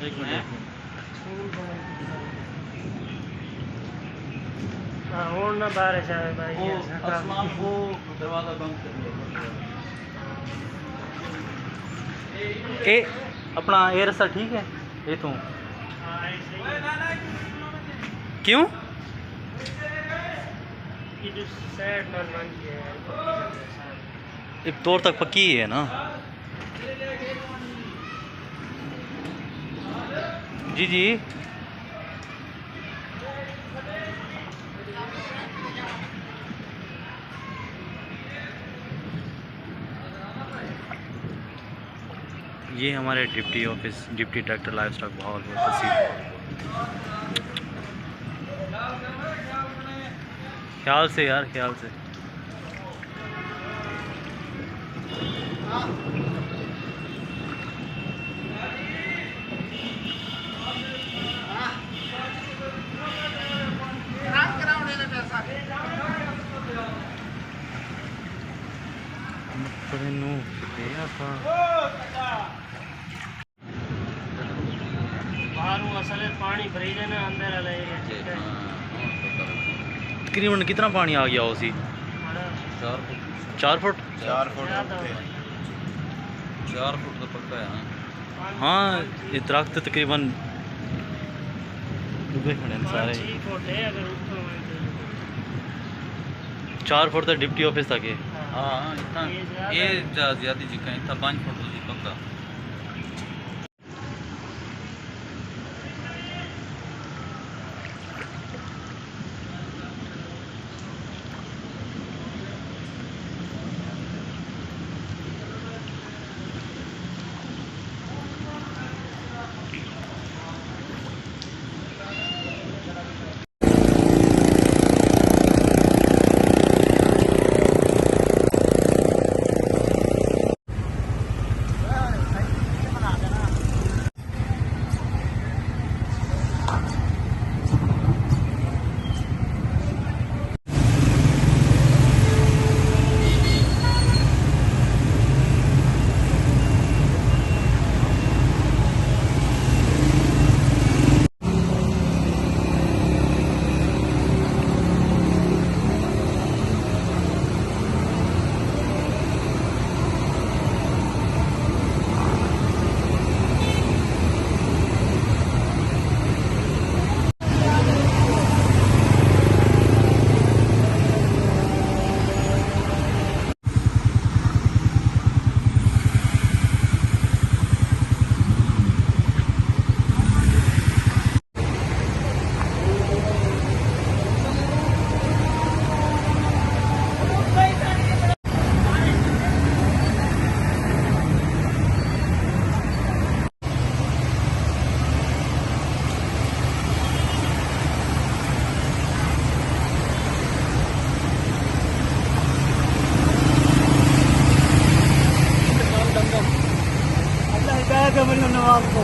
एक मिनट और ना बारिश आए भाई, वो आसमान को दरवाजा बंद कर दिया। ए अपना एयर सा ठीक है ये तो क्यों ये जो साइड में बन गया है एक तौर तक पक्की ही है ना। जी जी ये हमारे deputy office, deputy director livestock Bahawalpur तहसील। ख्याल से यार, ख्याल से। बाहर असल पानी भरी जाना अंदर वाला एरिया ठीक है। तकरीबन कितना पानी आ गया उसी? 4 फुट। 4 फुट तो पक्का है। हाँ ये दरख्त तकरीबन डूबे खड़े हैं सारे। 4 फुट तक डिप्टी ऑफिस तक है। हाँ इतना ये ज़्यादा जी कहीं था 5 फुट तो जी पक्का। अल्लाह हिदायत है मेरी नवाज को।